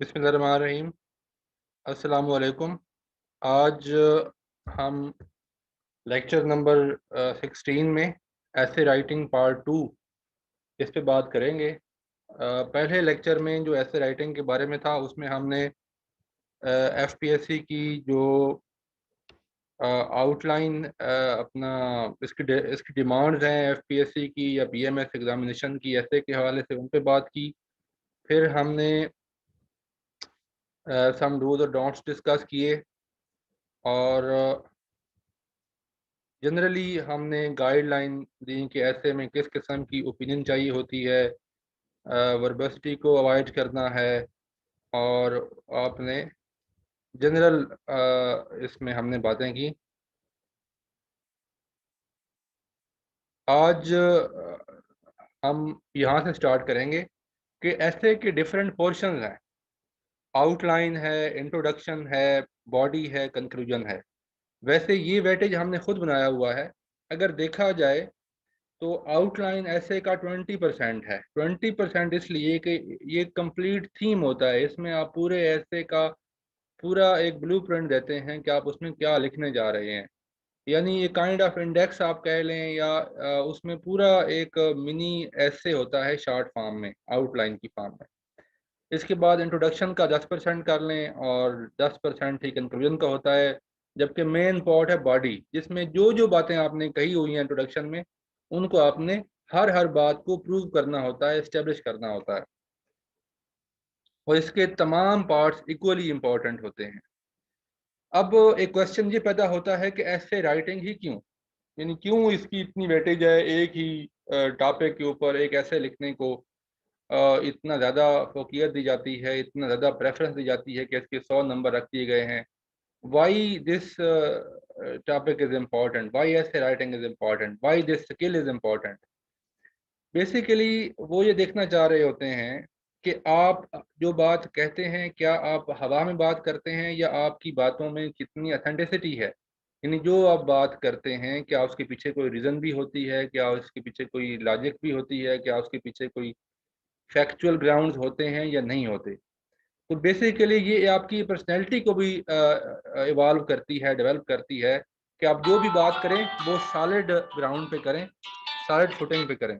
बिस्मिल्लाहिर्रहमानिर्रहीम। अस्सलामु अलैकुम। आज हम लेक्चर नंबर 16 में ऐसे राइटिंग पार्ट 2 इस पे बात करेंगे। पहले लेक्चर में जो ऐसे राइटिंग के बारे में था उसमें हमने एफपीएससी की जो आउटलाइन अपना इसकी डिमांड्स हैं एफपीएससी की या बीएमएस एग्जामिनेशन की ऐसे के हवाले से उन पे बात की। फिर हमने सम डूज और डोंट्स डिस्कस किए और जनरली हमने गाइडलाइन दी कि ऐसे में किस किस्म की ओपिनियन चाहिए होती है, वर्बसिटी को अवॉइड करना है और आपने जनरल इसमें हमने बातें की। आज हम यहाँ से स्टार्ट करेंगे कि ऐसे के डिफरेंट पोर्शंस हैं। आउटलाइन है, इंट्रोडक्शन है, बॉडी है, कंक्लूजन है। वैसे ये वेटेज हमने खुद बनाया हुआ है। अगर देखा जाए तो आउटलाइन ऐसे का 20% है। 20% इसलिए कि ये कंप्लीट थीम होता है। इसमें आप पूरे ऐसे का पूरा एक ब्लूप्रिंट देते हैं कि आप उसमें क्या लिखने जा रहे हैं। यानी ये काइंड ऑफ इंडेक्स आप कह लें या उसमें पूरा एक मिनी ऐसे होता है शॉर्ट फॉर्म में, आउटलाइन की फॉर्म में। इसके बाद इंट्रोडक्शन का 10% कर लें और 10% ही कंक्लूजन का होता है। जबकि मेन पार्ट है बॉडी, जिसमें जो जो बातें आपने कही हुई हैं इंट्रोडक्शन में उनको आपने हर हर बात को प्रूव करना होता है, इस्टेब्लिश करना होता है और इसके तमाम पार्ट्स इक्वली इंपॉर्टेंट होते हैं। अब एक क्वेश्चन ये पैदा होता है कि ऐसे राइटिंग ही क्यों, यानी क्यों इसकी इतनी वेटेज है एक ही टॉपिक के ऊपर एक ऐसे लिखने को इतना ज़्यादा फोकियत दी जाती है, इतना ज़्यादा प्रेफरेंस दी जाती है कि इसके 100 नंबर रख दिए गए हैं। Why this topic is important, why essay writing is important, why this skill is important. Basically वो ये देखना चाह रहे होते हैं कि आप जो बात कहते हैं क्या आप हवा में बात करते हैं या आपकी बातों में कितनी अथेंटिसिटी है। यानी जो आप बात करते हैं क्या उसके पीछे कोई रीज़न भी होती है, क्या उसके पीछे कोई लॉजिक भी होती है, क्या उसके पीछे कोई फैक्चुअल ग्राउंड्स होते हैं या नहीं होते। तो बेसिकली ये आपकी पर्सनैलिटी को भी इवॉल्व करती है, डेवलप करती है कि आप जो भी बात करें वो सॉलिड ग्राउंड पे करें, सॉलिड फुटिंग पे करें।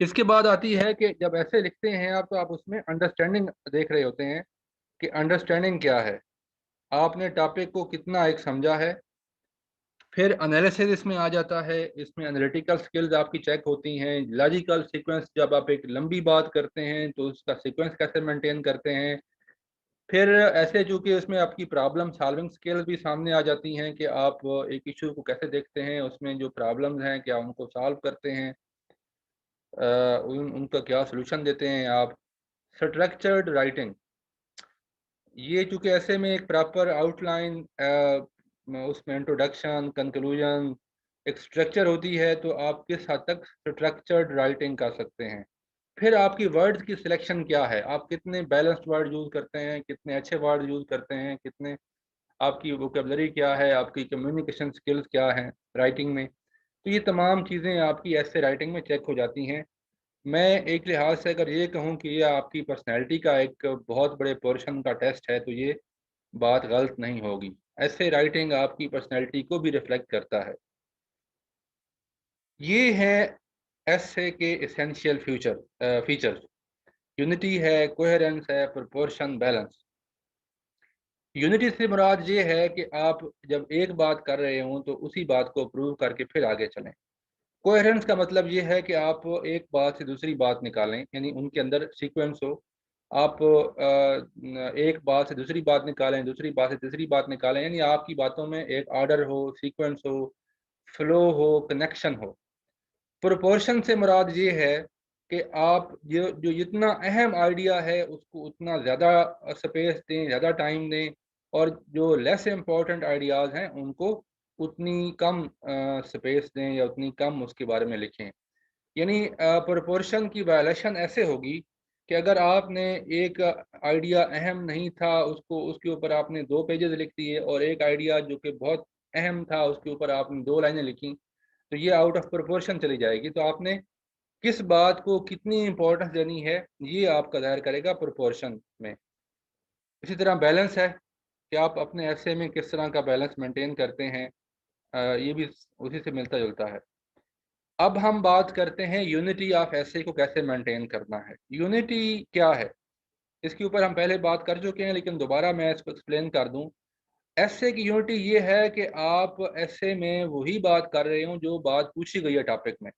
इसके बाद आती है कि जब ऐसे लिखते हैं आप तो आप उसमें अंडरस्टैंडिंग देख रहे होते हैं कि अंडरस्टैंडिंग क्या है, आपने टॉपिक को कितना एक समझा है। फिर एनालिसिस इसमें आ जाता है, इसमें एनालिटिकल स्किल्स आपकी चेक होती हैं। लॉजिकल सीक्वेंस, जब आप एक लंबी बात करते हैं तो उसका सीक्वेंस कैसे मेंटेन करते हैं। फिर ऐसे चूंकि उसमें आपकी प्रॉब्लम सॉल्विंग स्किल्स भी सामने आ जाती हैं कि आप एक इशू को कैसे देखते हैं, उसमें जो प्रॉब्लम्स हैं क्या उनको सॉल्व करते हैं, उनका क्या सोल्यूशन देते हैं आप। स्ट्रक्चर्ड राइटिंग, ये चूंकि ऐसे में एक प्रॉपर आउटलाइन, उसमें इंट्रोडक्शन कंक्लूजन एक स्ट्रक्चर होती है तो आप किस हद तक स्ट्रक्चर्ड राइटिंग कर सकते हैं। फिर आपकी वर्ड्स की सिलेक्शन क्या है, आप कितने बैलेंस्ड वर्ड यूज़ करते हैं, कितने अच्छे वर्ड यूज़ करते हैं, कितने आपकी वोकेबलरी क्या है, आपकी कम्युनिकेशन स्किल्स क्या हैं राइटिंग में। तो ये तमाम चीज़ें आपकी ऐसे राइटिंग में चेक हो जाती हैं। मैं एक लिहाज से अगर ये कहूँ कि ये आपकी पर्सनैलिटी का एक बहुत बड़े पोर्शन का टेस्ट है तो ये बात गलत नहीं होगी। ऐसे राइटिंग आपकी पर्सनैलिटी को भी रिफ्लेक्ट करता है। ये है ऐसे के एसेंशियल फीचर्स। यूनिटी है, कोहेरेंस है, प्रोपोर्शन, बैलेंस। यूनिटी से मुराद ये है कि आप जब एक बात कर रहे हों तो उसी बात को प्रूव करके फिर आगे चलें। कोहेरेंस का मतलब ये है कि आप एक बात से दूसरी बात निकालें, यानी उनके अंदर सीक्वेंस हो। आप एक बात से दूसरी बात निकालें, दूसरी बात से तीसरी बात निकालें, यानी आपकी बातों में एक ऑर्डर हो, सीक्वेंस हो, फ्लो हो, कनेक्शन हो। प्रोपोर्शन से मुराद ये है कि आप जो जितना अहम आइडिया है उसको उतना ज़्यादा स्पेस दें, ज़्यादा टाइम दें और जो लेस इम्पोर्टेंट आइडियाज़ हैं उनको उतनी कम स्पेस दें या उतनी कम उसके बारे में लिखें। यानी प्रोपोर्शन की वायलेशन ऐसे होगी कि अगर आपने एक आइडिया अहम नहीं था उसको, उसके ऊपर आपने 2 पेजेस लिख दिए और एक आइडिया जो कि बहुत अहम था उसके ऊपर आपने 2 लाइनें लिखी तो ये आउट ऑफ प्रोपोर्शन चली जाएगी। तो आपने किस बात को कितनी इंपॉर्टेंस देनी है ये आपका ज़ाहिर करेगा प्रोपोर्शन में। इसी तरह बैलेंस है कि आप अपने ऐसे में किस तरह का बैलेंस मेंटेन करते हैं, ये भी उसी से मिलता जुलता है। अब हम बात करते हैं यूनिटी ऑफ ऐसे को कैसे मेंटेन करना है। यूनिटी क्या है, इसके ऊपर हम पहले बात कर चुके हैं, लेकिन दोबारा मैं इसको एक्सप्लेन कर दूं। ऐसे की यूनिटी ये है कि आप ऐसे में वही बात कर रहे हो जो बात पूछी गई है टॉपिक में,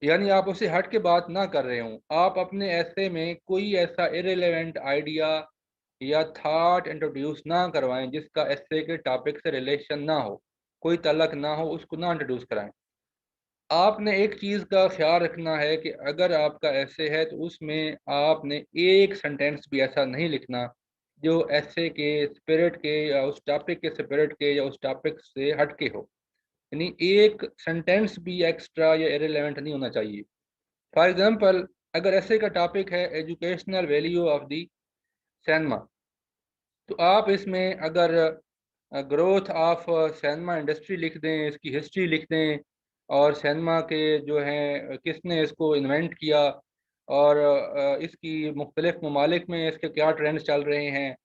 यानी आप उससे हट के बात ना कर रहे हो। आप अपने ऐसे में कोई ऐसा इरेलेवेंट आइडिया या थॉट इंट्रोड्यूस ना करवाएं जिसका ऐसे के टॉपिक से रिलेशन ना हो, कोई तल्लक ना हो, उसको ना इंट्रोड्यूस कराएं। आपने एक चीज़ का ख्याल रखना है कि अगर आपका ऐसे है तो उसमें आपने एक सेंटेंस भी ऐसा नहीं लिखना जो ऐसे के स्पिरिट के या उस टॉपिक के स्पिरिट के या उस टॉपिक से हटके हो। यानी एक सेंटेंस भी एक्स्ट्रा या इरेलेवेंट नहीं होना चाहिए। फॉर एग्जांपल, अगर ऐसे का टॉपिक है educational value of the cinema, तो आप इसमें अगर ग्रोथ ऑफ सिनेमा इंडस्ट्री लिख दें, इसकी हिस्ट्री लिख दें, और सिनेमा के जो हैं किसने इसको इन्वेंट किया, और इसकी मुख्तलिफ ममालिक में इसके क्या ट्रेंड्स चल रहे हैं,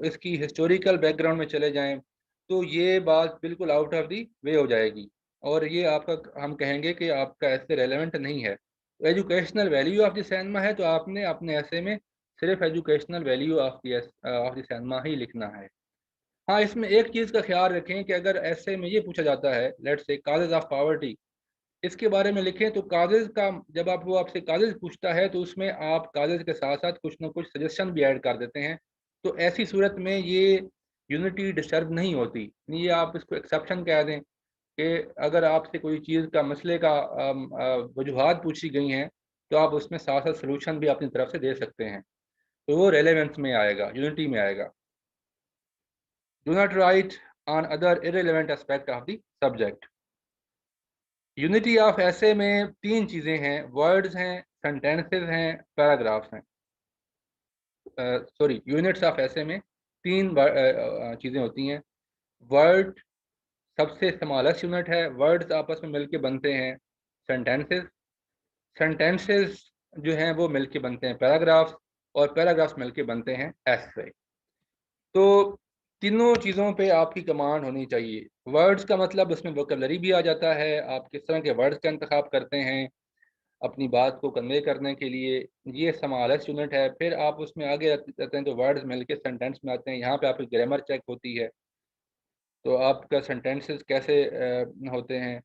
इसकी हिस्टोरिकल बैकग्राउंड में चले जाएं, तो ये बात बिल्कुल आउट ऑफ दी वे हो जाएगी, और ये आपका हम कहेंगे कि आपका ऐसे रेलेवेंट नहीं है। Educational value of the cinema है तो आपने अपने ऐसे में सिर्फ educational value of the cinema ही लिखना है। हाँ, इसमें एक चीज़ का ख्याल रखें कि अगर ऐसे में ये पूछा जाता है let's say causes of poverty, इसके बारे में लिखें, तो काजेज का जब आप वो आपसे काजेज पूछता है तो उसमें आप काजेज के साथ साथ कुछ ना कुछ सजेशन भी ऐड कर देते हैं। तो ऐसी सूरत में ये यूनिटी डिस्टर्ब नहीं होती। ये आप इसको एक्सेप्शन कह दें कि अगर आपसे कोई चीज़ का मसले का वजूहात पूछी गई हैं तो आप उसमें साथ साथ सोल्यूशन भी अपनी तरफ से दे सकते हैं, तो वो रेलेवेंस में आएगा, यूनिटी में आएगा। Do not write on other irrelevant aspect of the subject. Unity of ऐसे में तीन चीज़ें हैं, वर्ड्स हैं, सेंटेंसेस हैं, पैराग्राफ्स हैं। सॉरी, यूनिट्स ऑफ ऐसे में तीन चीज़ें होती हैं। वर्ड सबसे स्मॉलेस्ट यूनिट है, वर्ड्स आपस में मिलके बनते हैं सेंटेंसेस, सेंटेंसेस जो हैं वो मिलके बनते हैं पैराग्राफ्स, और पैराग्राफ्स मिलके बनते हैं ऐसे। तो तीनों चीज़ों पे आपकी कमांड होनी चाहिए। वर्ड्स का मतलब उसमें वोकेबलरी भी आ जाता है, आप किस तरह के वर्ड्स का इंतखाब करते हैं अपनी बात को कन्वे करने के लिए, ये स्मॉलेस्ट यूनिट है। फिर आप उसमें आगे जाते हैं तो वर्ड्स मिलके सेंटेंस में आते हैं, यहाँ पे आपकी ग्रामर चेक होती है, तो आपका सेंटेंसेस कैसे होते हैं।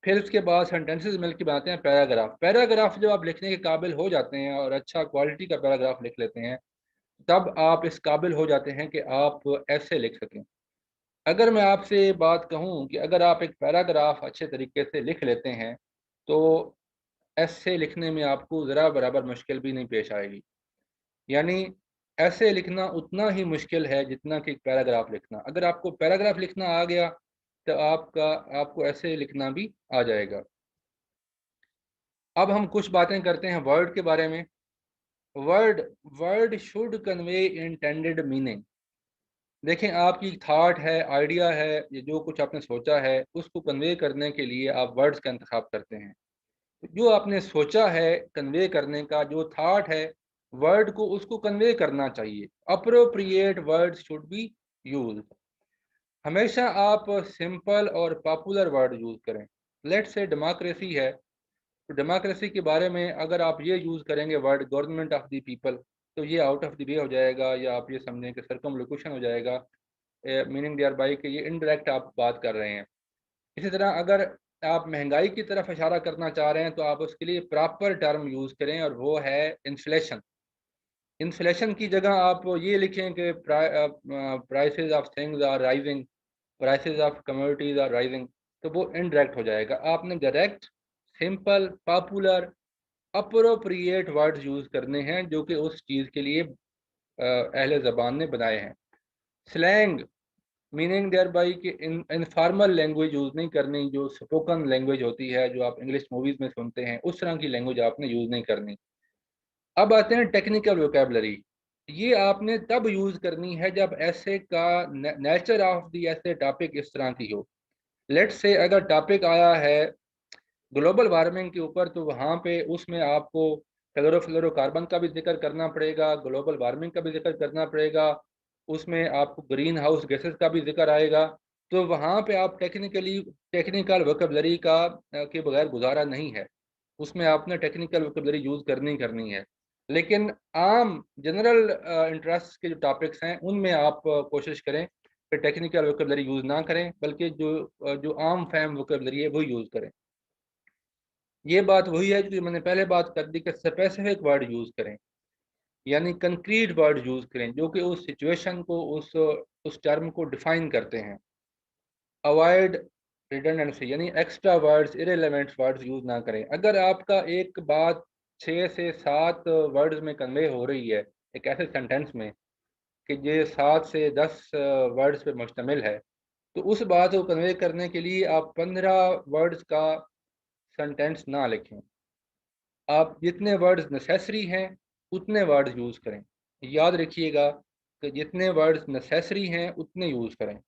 फिर उसके बाद सेंटेंसेस मिलके बनाते हैं पैराग्राफ। पैराग्राफ जब आप लिखने के काबिल हो जाते हैं और अच्छा क्वालिटी का पैराग्राफ लिख लेते हैं, तब आप इस काबिल हो जाते हैं कि आप ऐसे लिख सकें। अगर मैं आपसे बात कहूं कि अगर आप एक पैराग्राफ अच्छे तरीके से लिख लेते हैं तो ऐसे लिखने में आपको ज़रा बराबर मुश्किल भी नहीं पेश आएगी। यानी ऐसे लिखना उतना ही मुश्किल है जितना कि पैराग्राफ लिखना। अगर आपको पैराग्राफ लिखना आ गया तो आपको ऐसे लिखना भी आ जाएगा। अब हम कुछ बातें करते हैं वर्ड के बारे में। Word word should convey intended meaning. देखें, आपकी थाट है, आइडिया है, ये जो कुछ आपने सोचा है उसको कन्वे करने के लिए आप वर्ड्स का इंतखाब करते हैं। जो आपने सोचा है कन्वे करने का, जो थाट है, वर्ड को उसको कन्वे करना चाहिए। Appropriate words should be use. हमेशा आप सिंपल और पॉपुलर वर्ड यूज करें। लेट्स से डेमोक्रेसी है, तो डेमोक्रेसी के बारे में अगर आप ये यूज करेंगे word government of the people, तो ये आउट ऑफ द वे हो जाएगा, या आप ये समझें कि सर्कमलोकेशन हो जाएगा, मीनिंग देयर बाई कि ये इनडायरेक्ट आप बात कर रहे हैं। इसी तरह अगर आप महंगाई की तरफ इशारा करना चाह रहे हैं तो आप उसके लिए प्रॉपर टर्म यूज़ करें, और वो है इन्फ्लेशन। इन्फ्लेशन की जगह आप ये लिखें कि prices of things are rising, prices of commodities are rising, तो वो इनडायरेक्ट हो जाएगा। आपने direct, simple, popular, appropriate words use करने हैं जो कि उस चीज़ के लिए अहले ज़बान ने बनाए हैं। स्लैंग, मीनिंग देयर बाई कि इनफॉर्मल लैंग्वेज यूज़ नहीं करनी, जो स्पोकन लैंग्वेज होती है जो आप इंग्लिश मूवीज़ में सुनते हैं, उस तरह की लैंग्वेज आपने यूज़ नहीं करनी। अब आते हैं टेक्निकल वोकेबलरी। ये आपने तब यूज़ करनी है जब ऐसे का नेचर ऑफ द ऐसे टॉपिक इस तरह की हो। लेट्स से अगर टॉपिक आया है ग्लोबल वार्मिंग के ऊपर तो वहाँ पे उसमें आपको क्लोरोफ्लोरोकार्बन का भी जिक्र करना पड़ेगा, ग्लोबल वार्मिंग का भी जिक्र करना पड़ेगा, उसमें आपको ग्रीन हाउस गैसेस का भी जिक्र आएगा। तो वहाँ पे आप टेक्निकल वोकेबलरी का के बगैर गुजारा नहीं है, उसमें आपने टेक्निकल वोकेबलरी यूज़ करनी करनी है। लेकिन आम जनरल इंटरेस्ट के जो टॉपिक्स हैं उनमें आप कोशिश करें कि टेक्निकल वोकेबलरी यूज़ ना करें, बल्कि जो आम फैम वोकेबलरी है वो यूज़ करें। ये बात वही है जो मैंने पहले बात कर दी कि स्पेसिफिक वर्ड यूज़ करें, यानी कंक्रीट वर्ड यूज़ करें जो कि उस सिचुएशन को, उस टर्म को डिफाइन करते हैं। अवॉइड रिडंडेंसी, यानी extra words, irrelevant words use ना करें। अगर आपका एक बात 6 से 7 वर्ड्स में कन्वे हो रही है एक ऐसे सेंटेंस में कि ये 7 से 10 वर्ड्स पे मुश्तमिल है, तो उस बात को कन्वे करने के लिए आप 15 वर्ड्स का सेंटेंस ना लिखें। आप जितने वर्ड्स नेसेसरी हैं उतने वर्ड्स यूज़ करें। याद रखिएगा कि जितने वर्ड्स नेसेसरी हैं उतने यूज़ करें।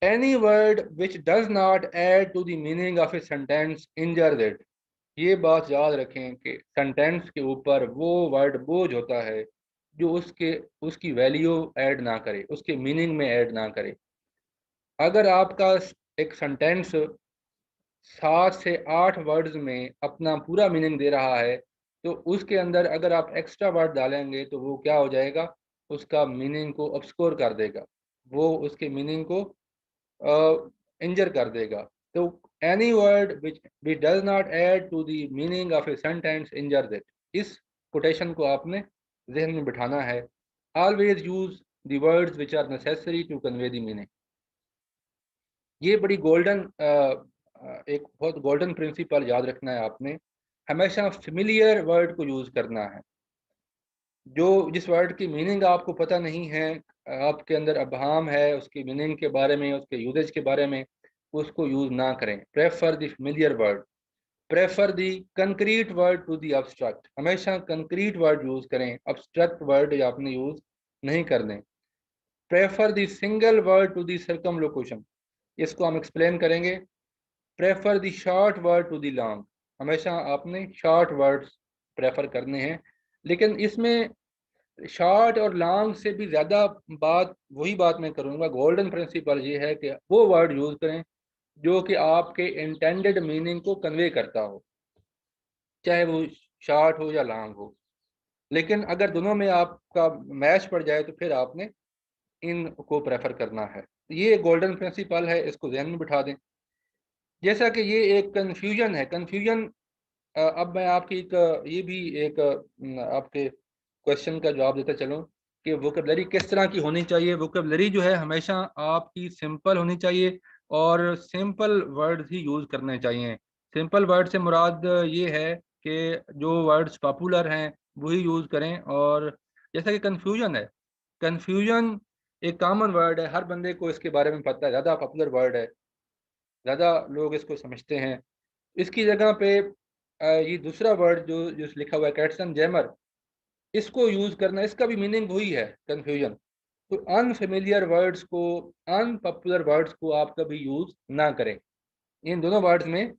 Any word which does not add to the meaning of a sentence injures it. ये बात याद रखें कि सेंटेंस के ऊपर वो वर्ड बोझ होता है जो उसकी वैल्यू ऐड ना करे, उसके मीनिंग में ऐड ना करे। अगर आपका एक सेंटेंस 7 से 8 वर्ड्स में अपना पूरा मीनिंग दे रहा है, तो उसके अंदर अगर आप एक्स्ट्रा वर्ड डालेंगे तो वो क्या हो जाएगा, उसका मीनिंग को ऑब्सक्योर कर देगा, वो उसके मीनिंग को इंजर कर देगा। तो any word which does not add to the meaning of a sentence injures it. इस कोटेशन को आपने जहन में बिठाना है। Always use the words which are necessary to convey the meaning. ये बड़ी गोल्डन एक बहुत गोल्डन प्रिंसिपल याद रखना है आपने। हमेशा फेमिलियर वर्ड को यूज करना है। जो जिस वर्ड की मीनिंग आपको पता नहीं है, आपके अंदर अबहम है उसकी मीनिंग के बारे में, उसके यूजेज के बारे में, उसको यूज ना करें। Prefer the familiar word, prefer the concrete word to the abstract. हमेशा कंक्रीट वर्ड यूज करें, अब्स्ट्रक्ट वर्ड आपने यूज नहीं करने। Prefer the single word to the circumlocution, इसको हम एक्सप्लेन करेंगे। Prefer the short word to the long, हमेशा आपने शॉर्ट वर्ड्स प्रेफर करने हैं। लेकिन इसमें शॉर्ट और लॉन्ग से भी ज़्यादा बात वही बात मैं करूँगा, गोल्डन प्रिंसिपल ये है कि वो वर्ड यूज़ करें जो कि आपके इंटेंडेड मीनिंग को कन्वे करता हो, चाहे वो शॉर्ट हो या लॉन्ग हो। लेकिन अगर दोनों में आपका मैच पड़ जाए तो फिर आपने इनको प्रेफर करना है। ये गोल्डन प्रिंसिपल है, इसको ध्यान में बिठा दें। जैसा कि ये एक कन्फ्यूजन है, कन्फ्यूजन अब मैं आपकी ये भी एक आपके क्वेश्चन का जवाब देता चलूँ कि वोकेबलरी किस तरह की होनी चाहिए। वोकेबलरी जो है हमेशा आपकी सिंपल होनी चाहिए और सिंपल वर्ड्स ही यूज़ करने चाहिए। सिंपल वर्ड से मुराद ये है कि जो वर्ड्स पॉपुलर हैं वही यूज़ करें। और जैसा कि कन्फ्यूजन है, कन्फ्यूजन एक कॉमन वर्ड है, हर बंदे को इसके बारे में पता है, ज़्यादा पॉपुलर वर्ड है, ज़्यादा लोग इसको समझते हैं। इसकी जगह पे ये दूसरा वर्ड जो लिखा हुआ है कैटसन जैमर, इसको यूज करना, इसका भी मीनिंग वही है, कंफ्यूजन। तो अनफेमिलियर वर्ड्स को, अनपॉपुलर वर्ड्स को आप कभी यूज ना करें। इन दोनों वर्ड्स में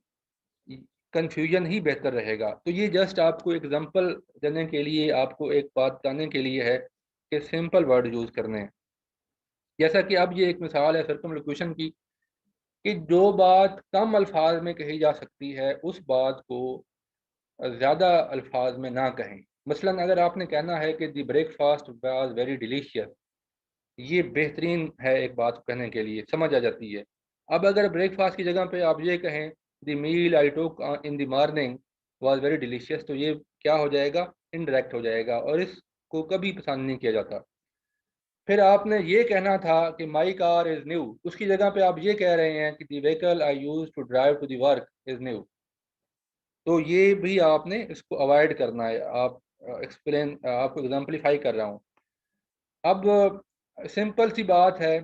कंफ्यूजन ही बेहतर रहेगा। तो ये जस्ट आपको एग्जांपल देने के लिए, आपको एक बात बताने के लिए है कि सिंपल वर्ड यूज करने हैं। जैसा कि अब ये एक मिसाल है सर्कमलोकेशन की, कि जो बात कम अल्फाज में कही जा सकती है उस बात को ज़्यादा अल्फाज में ना कहें। मसलन अगर आपने कहना है कि दी ब्रेकफास्ट वाज वेरी डिलीशियस, ये बेहतरीन है, एक बात कहने के लिए समझ आ जाती है। अब अगर ब्रेकफास्ट की जगह पे आप ये कहें the meal I took in the morning was very delicious, तो ये क्या हो जाएगा, इनडायरेक्ट हो जाएगा और इसको कभी पसंद नहीं किया जाता। फिर आपने ये कहना था कि माई कार इज़ न्यू, उसकी जगह पे आप ये कह रहे हैं कि the vehicle I use to drive to the work is new. तो ये भी आपने इसको अवॉइड करना है। आप आपको एग्जाम्पलीफाई कर रहा हूँ। अब सिंपल सी बात है,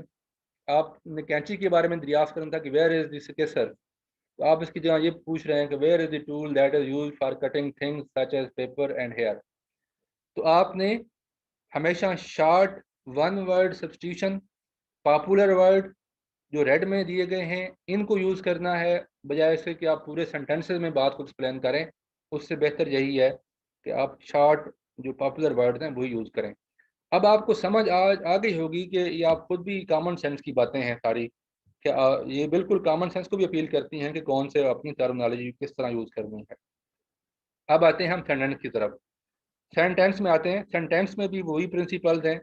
आपने कैंची के बारे में दरियाफ्त करना था कि वेयर इज दिस सिकेसर, तो आप इसकी जगह ये पूछ रहे हैं कि where is the tool that is use for cutting things such as paper and hair. तो आपने हमेशा short one word substitution, popular word जो रेड में दिए गए हैं इनको यूज़ करना है, बजाय इसके कि आप पूरे सेंटेंसेस में बात को एक्सप्लेन करें। उससे बेहतर यही है कि आप शॉर्ट जो पॉपुलर वर्ड हैं वही यूज़ करें। अब आपको समझ आ गई होगी कि ये आप खुद भी कॉमन सेंस की बातें हैं सारी, कि ये बिल्कुल कॉमन सेंस को भी अपील करती हैं कि कौन से अपनी टर्मिनोलॉजी किस तरह यूज़ करनी है। अब आते हैं हम सेंटेंस की तरफ। सेंटेंस में आते हैं। सेंटेंस में भी वही प्रिंसिपल्स हैं।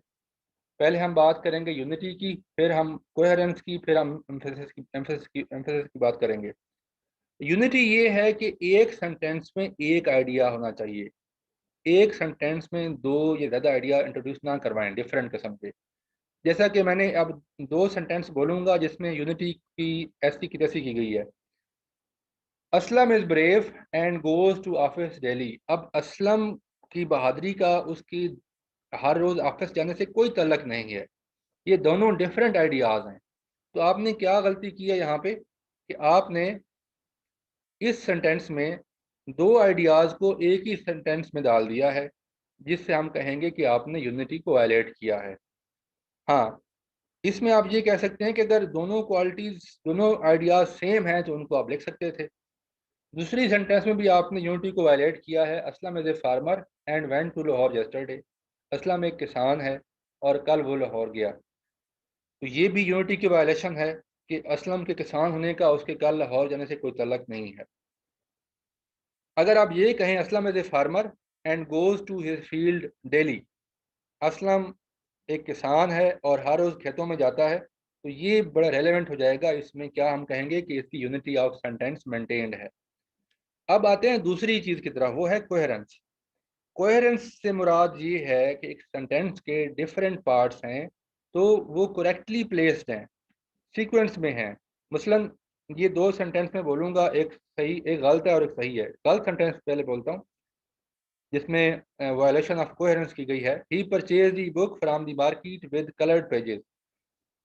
पहले हम बात करेंगे यूनिटी की, फिर हम कोहेरेंस की, फिर हम एम्फेसिस की बात करेंगे। यूनिटी ये है कि एक सेंटेंस में एक आइडिया होना चाहिए। एक सेंटेंस में दो या ज़्यादा आइडिया इंट्रोड्यूस ना करवाएं डिफरेंट किस्म के। जैसा कि मैंने अब दो सेंटेंस बोलूंगा जिसमें यूनिटी की ऐसी की तैसी की गई है। Aslam is brave and goes to office daily. अब असलम की बहादुरी का उसकी हर रोज ऑफिस जाने से कोई तल्लक नहीं है। ये दोनों डिफरेंट आइडियाज हैं। तो आपने क्या गलती की है यहाँ पे कि आपने इस सेंटेंस में दो आइडियाज को एक ही सेंटेंस में डाल दिया है, जिससे हम कहेंगे कि आपने यूनिटी को वायलेट किया है। हाँ, इसमें आप ये कह सकते हैं कि अगर दोनों क्वालिटीज दोनों आइडियाज सेम हैं तो उनको आप लिख सकते थे। दूसरी सेंटेंस में भी आपने यूनिटी को वायलेट किया है। Aslam is a farmer and went to Lahore yesterday. Aslam एक किसान है और कल वो लाहौर गया। तो ये भी यूनिटी की वायलेशन है कि असलम के किसान होने का उसके कल लाहौर जाने से कोई तल्लक नहीं है। अगर आप ये कहें Aslam is a farmer and goes to his field daily, Aslam एक किसान है और हर रोज खेतों में जाता है, तो ये बड़ा रेलेवेंट हो जाएगा। इसमें क्या हम कहेंगे कि इसकी यूनिटी ऑफ सेंटेंस मेंटेन्ड है। अब आते हैं दूसरी चीज की तरफ, वो है कोहेरेंस। कोहेरेंस से मुराद ये है कि एक सेंटेंस के डिफरेंट पार्ट्स हैं तो वो करेक्टली प्लेस्ड हैं, सीक्वेंस में हैं। मसलन ये दो सेंटेंस में बोलूंगा, एक सही एक गलत है और एक सही है। गलत सेंटेंस पहले बोलता हूँ जिसमें वायलेशन ऑफ कोहेरेंस की गई है। He purchase the book from the market with coloured pages.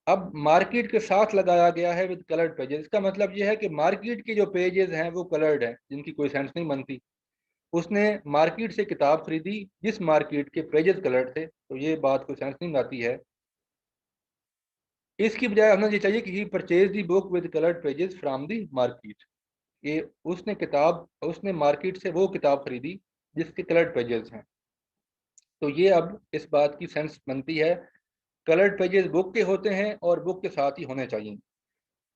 अब मार्केट के साथ लगाया गया है विद कलर्ड पेजेस, इसका मतलब ये है कि मार्केट के जो पेजेस हैं वो कलर्ड हैं, जिनकी कोई सेंस नहीं बनती। उसने मार्केट से किताब खरीदी जिस मार्केट के पेजेस कलर्ड थे, तो ये बात कोई सेंस नहीं आती है। इसकी बजाय होना ये चाहिए कि he purchase the book with coloured pages from the market. ये उसने मार्केट से वो किताब खरीदी जिसके कलर्ड पेजेस हैं। तो ये अब इस बात की सेंस बनती है, कलर्ड पेजेस बुक के होते हैं और बुक के साथ ही होने चाहिए।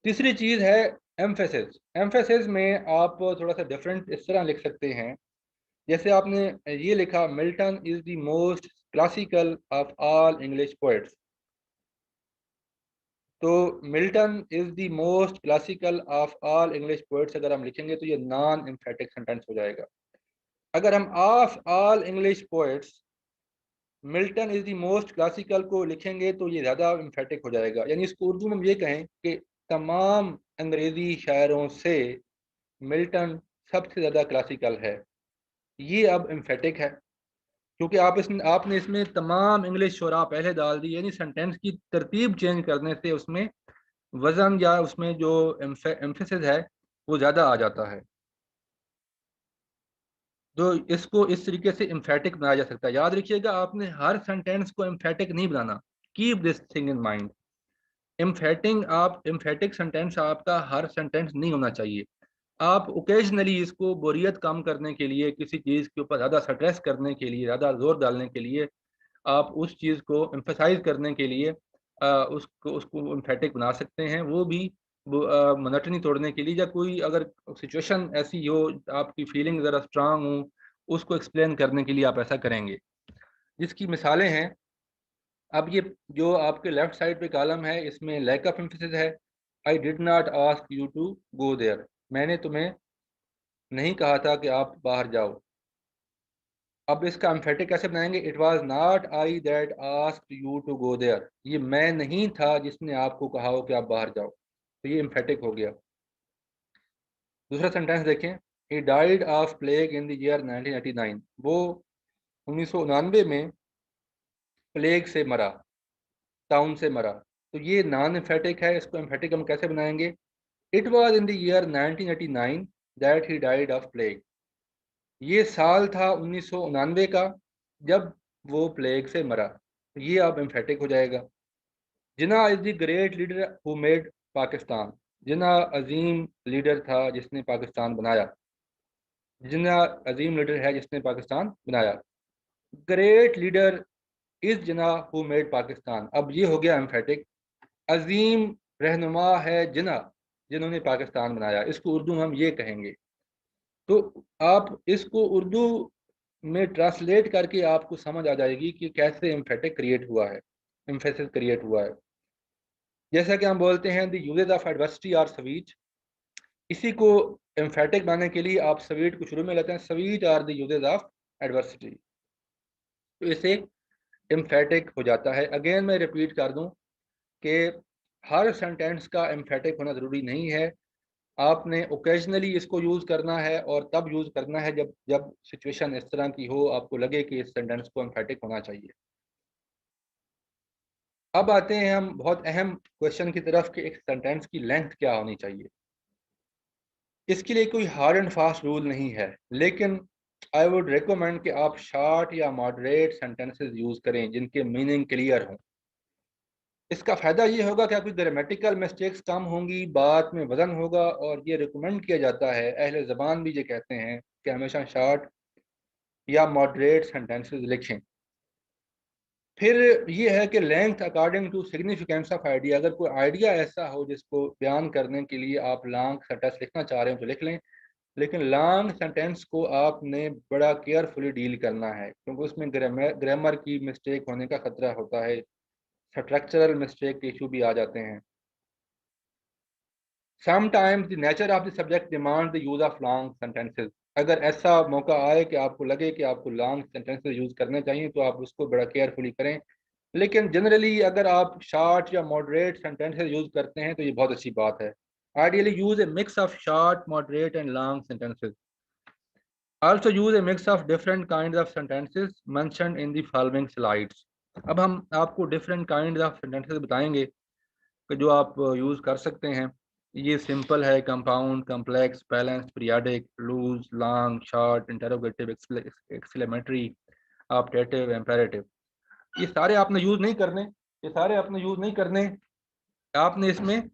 तीसरी चीज है एम्फेसिस। एम्फेसिस में आप थोड़ा सा डिफरेंट इस तरह लिख सकते हैं, जैसे आपने ये लिखा Milton is the most classical of all English poets. तो Milton is the most classical of all English poets अगर हम लिखेंगे तो ये नॉन एम्फेटिक सेंटेंस हो जाएगा। अगर हम of all English poets Milton is the most classical को लिखेंगे तो ये ज़्यादा एम्फेटिक हो जाएगा। यानी इसको उर्दू में हम ये कहें कि तमाम अंग्रेज़ी शायरों से मिल्टन सबसे ज़्यादा क्लासिकल है। ये अब एम्फेटिक है क्योंकि आपने इसमें तमाम इंग्लिश शुरा पहले डाल दी, यानी सेंटेंस की तरतीब चेंज करने से उसमें वजन या उसमें जो एम्फेसिस है वो ज़्यादा आ जाता है। तो इसको इस तरीके से एम्फेटिक बनाया जा सकता है। याद रखिएगा, आपने हर सेंटेंस को एम्फेटिक नहीं बनाना। Keep this thing in mind. Emphatic sentence आपका हर सेंटेंस नहीं होना चाहिए। आप ओकेजनली इसको बोरियत कम करने के लिए, किसी चीज़ के ऊपर ज़्यादा स्ट्रेस करने के लिए, ज़्यादा जोर डालने के लिए, आप उस चीज़ को एम्फेसाइज करने के लिए उसको उसको एम्फेटिक बना सकते हैं। वो भी मोनोटनी तोड़ने के लिए, या कोई अगर सिचुएशन ऐसी हो, आपकी फीलिंग ज़रा स्ट्रांग हो, उसको एक्सप्लेन करने के लिए आप ऐसा करेंगे। जिसकी मिसालें हैं, अब ये जो आपके लेफ्ट साइड पे कॉलम है इसमें लैक ऑफ एम्फेसिस है। I did not ask you to go there. मैंने तुम्हें नहीं कहा था कि आप बाहर जाओ। अब इसका एम्फेटिक कैसे बनाएंगे? It was not I that asked you to go there. ये मैं नहीं था जिसने आपको कहा हो कि आप बाहर जाओ, तो ये एम्फेटिक हो गया। दूसरा सेंटेंस देखें, he died of plague in the year 1989। वो 1999 में प्लेग से मरा, टाउन से मरा। तो ये नॉन एम्फेटिक है, इसको एम्फेटिक हम कैसे बनाएंगे? It was in the year 1989 that he died of plague. ये साल था 1999 का जब वो प्लेग से मरा। तो ये अब एम्फेटिक हो जाएगा। Jinnah is the great leader who made Pakistan, Jinnah अजीम लीडर था जिसने पाकिस्तान बनाया, जिन्ना अजीम लीडर है जिसने पाकिस्तान बनाया। Great leader is Jinnah who made Pakistan. अब ये हो गया एम्फेटिक। अजीम रहनुमा है जिन्ना, जिन्होंने पाकिस्तान बनाया, इसको उर्दू में हम ये कहेंगे। तो आप इसको उर्दू में ट्रांसलेट करके आपको समझ आ जाएगी कि कैसे एम्फेटिक क्रिएट हुआ है, एम्फेसिस क्रिएट हुआ है। जैसा कि हम बोलते हैं the uses of adversity are sweet, इसी को एम्फेटिक बनाने के लिए आप स्वीट को शुरू में लेते हैं, sweet are the uses of adversity, तो इसे एम्फेटिक हो जाता है। अगेन मैं रिपीट कर दूं कि हर सेंटेंस का एम्फेटिक होना ज़रूरी नहीं है। आपने ओकेजनली इसको यूज़ करना है और तब यूज़ करना है जब जब सिचुएशन इस तरह की हो, आपको लगे कि इस सेंटेंस को एम्फेटिक होना चाहिए। अब आते हैं हम बहुत अहम क्वेश्चन की तरफ कि एक सेंटेंस की लेंथ क्या होनी चाहिए। इसके लिए कोई हार्ड एंड फास्ट रूल नहीं है, लेकिन आई वुड रिकमेंड कि आप शॉर्ट या मॉडरेट सेंटेंसेस यूज़ करें जिनके मीनिंग क्लियर हों। इसका फ़ायदा ये होगा कि आपकी ग्रामेटिकल मिस्टेक्स कम होंगी, बात में वजन होगा, और ये रिकमेंड किया जाता है, अहले ज़बान भी ये कहते हैं कि हमेशा शॉर्ट या मॉडरेट सेंटेंसेस लिखें। फिर ये है कि length according to significance of idea. अगर कोई आइडिया ऐसा हो जिसको बयान करने के लिए आप लॉन्ग सेंटेंस लिखना चाह रहे हो तो लिख लें, लेकिन लॉन्ग सेंटेंस को आपने बड़ा केयरफुली डील करना है, क्योंकि उसमें ग्रामर की मिस्टेक होने का खतरा होता है, स्ट्रक्चरल मिस्टेक के इशू भी आ जाते हैं। Sometimes the nature of the subject demand the use of long sentences. अगर ऐसा मौका आए कि आपको लगे कि आपको लॉन्ग सेंटेंसेस यूज करने चाहिए तो आप उसको बड़ा केयरफुली करें, लेकिन जनरली अगर आप शॉर्ट या मॉडरेट सेंटेंसेस यूज करते हैं तो ये बहुत अच्छी बात है। Ideally use A mix of short, moderate and long sentences. Also use a mix of different kinds of sentences mentioned in the following slides. अब हम आपको different kinds of sentences बताएंगे कि जो आप यूज़ कर सकते हैं। ये सिंपल है, compound, complex, balanced, periodic, loose, long, short, interrogative, exclamatory, optative, imperative. ये सारे आपने यूज़ नहीं करने, ये सारे आपने यूज़ नहीं करने। आपने इसमें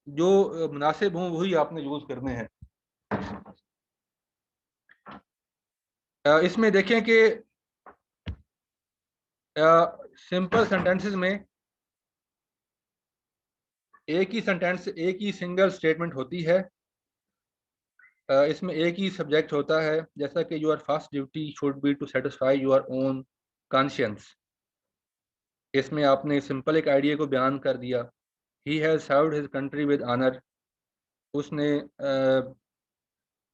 जो मुनासिब हों वही आपने यूज़ करने हैं। इसमें देखें कि सिंपल सेंटेंसेस में एक ही सेंटेंस, एक ही सिंगल स्टेटमेंट होती है। इसमें एक ही सब्जेक्ट होता है, जैसा कि your first duty should be to satisfy your own conscience. इसमें आपने सिंपल एक आइडिया को बयान कर दिया। He has served his country with honour, उसने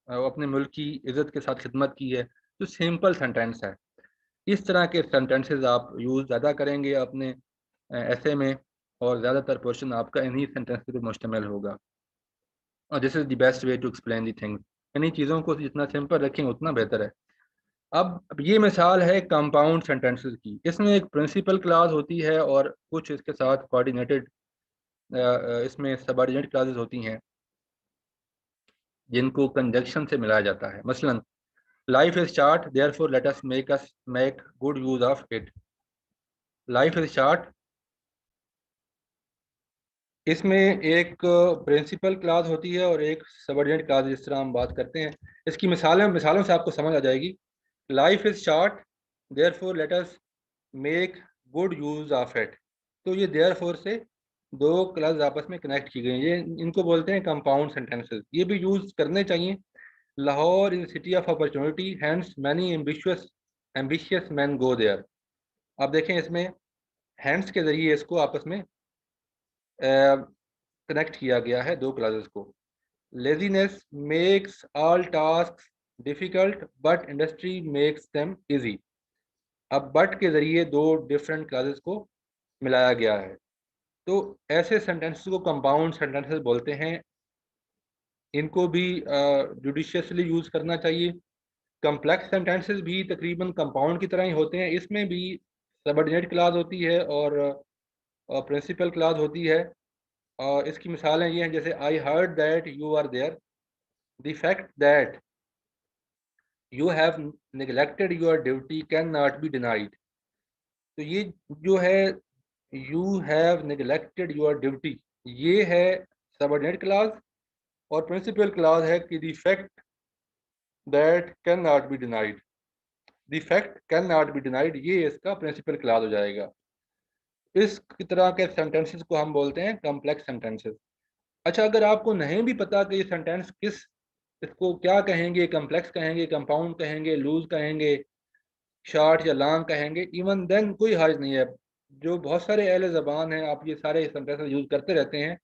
अपने मुल्क की इज़्ज़त के साथ खिदमत की है। तो सिंपल सेंटेंस है। इस तरह के सेंटेंसेस आप यूज़ ज़्यादा करेंगे अपने ऐसे में, और ज़्यादातर पोर्शन आपका इन्हीं सेंटेंस पर मुश्तमिल होगा। और this is the best way to explain the things. इन्हीं चीज़ों को जितना सिंपल रखेंगे उतना बेहतर है। अब ये मिसाल है कंपाउंड सेंटेंसेस की। इसमें एक प्रिंसिपल क्लास होती है और कुछ इसके साथ कोऑर्डिनेटेड इसमें सबऑर्डिनेट क्लासेस होती हैं जिनको कंजक्शन से मिलाया जाता है। मसलन life is short therefore let us make good use of it. Life is short, इसमें एक प्रिंसिपल क्लास होती है और एक सबऑर्डिनेट क्लास, जिस तरह हम बात करते हैं। इसकी मिसालों से आपको समझ आ जाएगी। Life is short therefore let us make good use of it. तो ये देयरफॉर से दो क्लास आपस में कनेक्ट की गई, ये इनको बोलते हैं कंपाउंड सेंटेंसेस। ये भी यूज करने चाहिए। Lahore is city of opportunity hence many ambitious man go there. आप देखें इसमें हैंड्स के जरिए इसको आपस में कनेक्ट किया गया है दो क्लासेस को। Laziness makes all task difficult but industry makes them easy. अब बट के जरिए दो डिफरेंट क्लासेस को मिलाया गया है। तो ऐसे सेंटेंसेस को कंपाउंड सेंटेंसेस बोलते हैं। इनको भी जुडिशियसली यूज करना चाहिए। कम्प्लेक्स सेंटेंसेस भी तकरीबन कंपाउंड की तरह ही होते हैं। इसमें भी सबऑर्डिनेट क्लास होती है और प्रिंसिपल क्लास होती है। और इसकी मिसालें ये हैं, जैसे I heard that you are there, the fact that you have neglected your duty can not be denied. तो ये जो है, you have neglected your duty, ये है सबऑर्डिनेट क्लास, और प्रिंसिपल क्लास है कि the fact that can not be denied. The fact can not be denied, ये इसका प्रिंसिपल क्लास हो जाएगा। इस तरह के सेंटेंसेस को हम बोलते हैं कॉम्प्लेक्स सेंटेंसेस। अच्छा, अगर आपको नहीं भी पता कि ये सेंटेंस किस, इसको क्या कहेंगे, कॉम्प्लेक्स कहेंगे, कंपाउंड कहेंगे, लूज कहेंगे, शॉर्ट या लॉन्ग कहेंगे, इवन देन कोई हर्ज नहीं है। जो बहुत सारे अहले ज़बान हैं, आप ये सारे सेंटेंसेस यूज़ करते रहते हैं।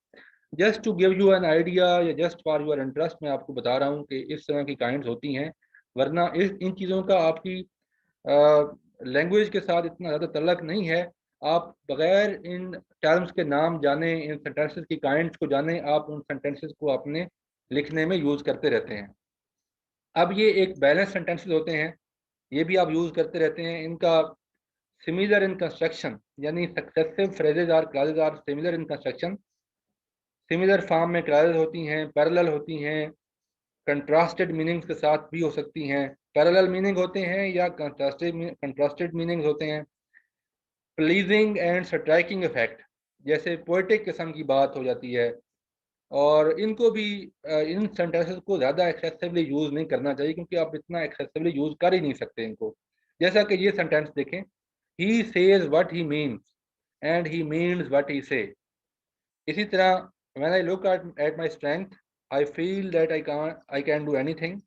Just to give you an idea या जस्ट फॉर योर इंटरेस्ट, मैं आपको बता रहा हूँ कि इस तरह की काइंड्स होती हैं। वरना इस इन चीज़ों का आपकी लैंग्वेज के साथ इतना ज़्यादा तल्लक नहीं है। आप बगैर इन टर्म्स के नाम जाने, इन सेंटेंसेस की काइंड्स को जाने, आप उन सेंटेंसेस को अपने लिखने में यूज़ करते रहते हैं। अब ये एक बैलेंस सेंटेंसेस होते हैं, ये भी आप यूज़ करते रहते हैं। इनका सिमिलर इन कंस्ट्रक्शन, यानी successive phrases or clauses are similar in construction. Similar form में क्लासेज होती हैं, पैरेलल होती हैं, कंट्रास्टेड मीनिंग्स के साथ भी हो सकती हैं। पैरेलल मीनिंग होते हैं या कंट्रास्टेड मीनिंग्स होते हैं। प्लीजिंग एंड स्ट्राइकिंग इफेक्ट, जैसे पोएटिक किस्म की बात हो जाती है। और इनको भी इन सेंटेंसेस को ज़्यादा एक्सेसिवली यूज़ नहीं करना चाहिए, क्योंकि आप इतना एक्सेसिवली यूज़ कर ही नहीं सकते इनको। जैसा कि ये सेंटेंस देखें, he says what he means and he means what he से। इसी तरह, when I look at my strength I feel that I can do anything.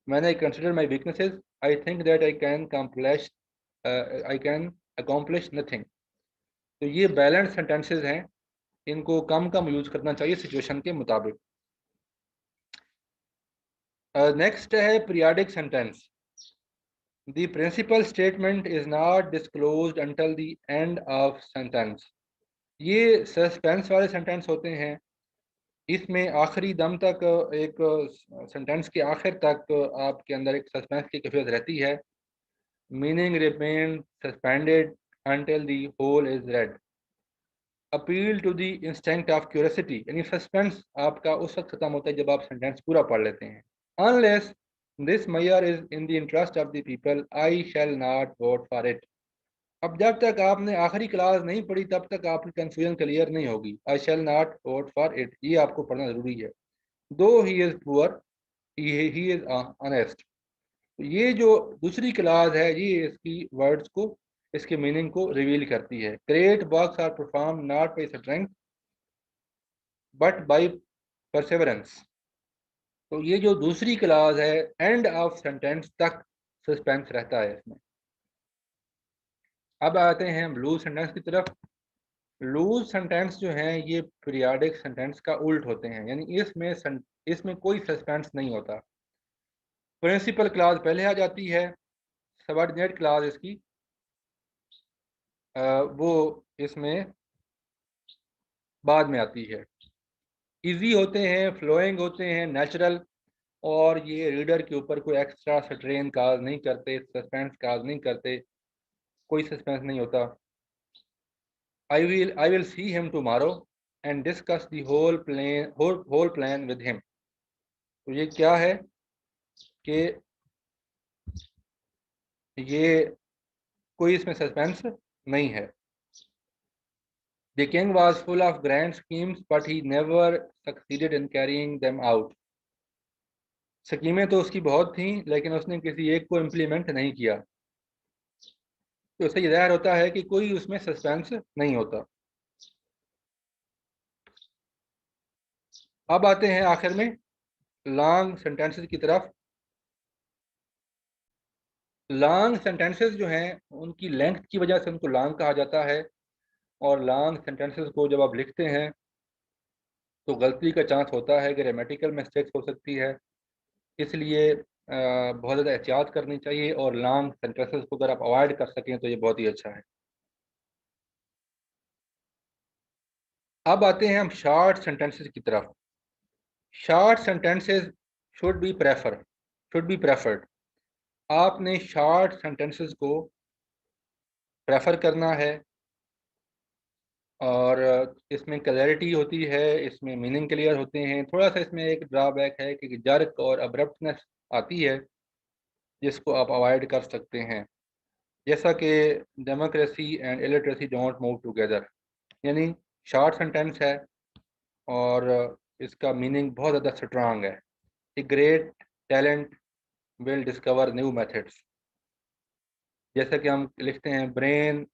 When I consider my weaknesses I think that I can accomplish nothing. तो ये balance sentences हैं, इनको कम कम use करना चाहिए situation के मुताबिक। नेक्स्ट है periodic sentence. The principal statement is not disclosed until the end of sentence. ये सस्पेंस वाले सेंटेंस होते हैं। इसमें आखिरी दम तक, एक सेंटेंस के आखिर तक आपके अंदर एक सस्पेंस की कैफियत रहती है। Meaning remain suspended until the whole is read. Appeal to the instinct of curiosity, यानी सस्पेंस आपका उस वक्त खत्म होता है जब आप सेंटेंस पूरा पढ़ लेते हैं। Unless this mayor is in the interest of the people I shall not vote for it. अब जब तक आपने आखिरी क्लास नहीं पढ़ी तब तक आपकी कंफ्यूजन क्लियर नहीं होगी। I shall not vote for it, ये आपको पढ़ना जरूरी है। Though he is poor he is honest. ये जो दूसरी क्लास है, ये इसकी वर्ड्स को, इसके मीनिंग को रिवील करती है। Great works are perform not by strength but by perseverance. तो ये जो दूसरी क्लास है, एंड ऑफ सेंटेंस तक सस्पेंस रहता है इसमें। अब आते हैं हम लूज सेंटेंस की तरफ। लूज सेंटेंस जो हैं, ये पीरियाडिक सेंटेंस का उल्ट होते हैं, यानी इसमें कोई सस्पेंस नहीं होता। प्रिंसिपल क्लास पहले आ जाती है, सबऑर्डिनेट क्लास इसकी वो इसमें बाद में आती है। इजी होते हैं, फ्लोइंग होते हैं, नेचुरल, और ये रीडर के ऊपर कोई एक्स्ट्रा स्ट्रेन काज नहीं करते, सस्पेंस काज नहीं करते, कोई सस्पेंस नहीं होता। I will see him tomorrow and discuss the whole plan with him. तो ये क्या है कि ये कोई इसमें सस्पेंस नहीं है। The king was full of grand schemes but he never succeeded in carrying them out. स्कीमें तो उसकी बहुत थी, लेकिन उसने किसी एक को इम्प्लीमेंट नहीं किया। तो इससे ये जाहिर होता है कि कोई उसमें सस्पेंस नहीं होता। अब आते हैं आखिर में लॉन्ग सेंटेंसेस की तरफ। लॉन्ग सेंटेंसेस जो हैं, उनकी लेंथ की वजह से उनको लॉन्ग कहा जाता है। और लॉन्ग सेंटेंसेस को जब आप लिखते हैं तो गलती का चांस होता है, ग्रामेटिकल मिस्टेक्स हो सकती है। इसलिए बहुत ज़्यादा एहतियात करनी चाहिए, और लॉन्ग सेंटेंसेस को अगर आप अवॉइड कर सकें तो ये बहुत ही अच्छा है। अब आते हैं हम शॉर्ट सेंटेंसेस की तरफ। Short sentences should be preferred. आपने शॉर्ट सेंटेंसेस को प्रेफर करना है। और इसमें क्लैरिटी होती है, इसमें मीनिंग क्लियर होते हैं। थोड़ा सा इसमें एक ड्रॉबैक है कि जर्क और अब्रप्टनेस आती है, जिसको आप अवॉइड कर सकते हैं। जैसा कि democracy and illiteracy don't move together, यानी शॉर्ट सेंटेंस है और इसका मीनिंग बहुत ज़्यादा स्ट्रांग है। A great talent will discover new methods. जैसा कि हम लिखते हैं, brain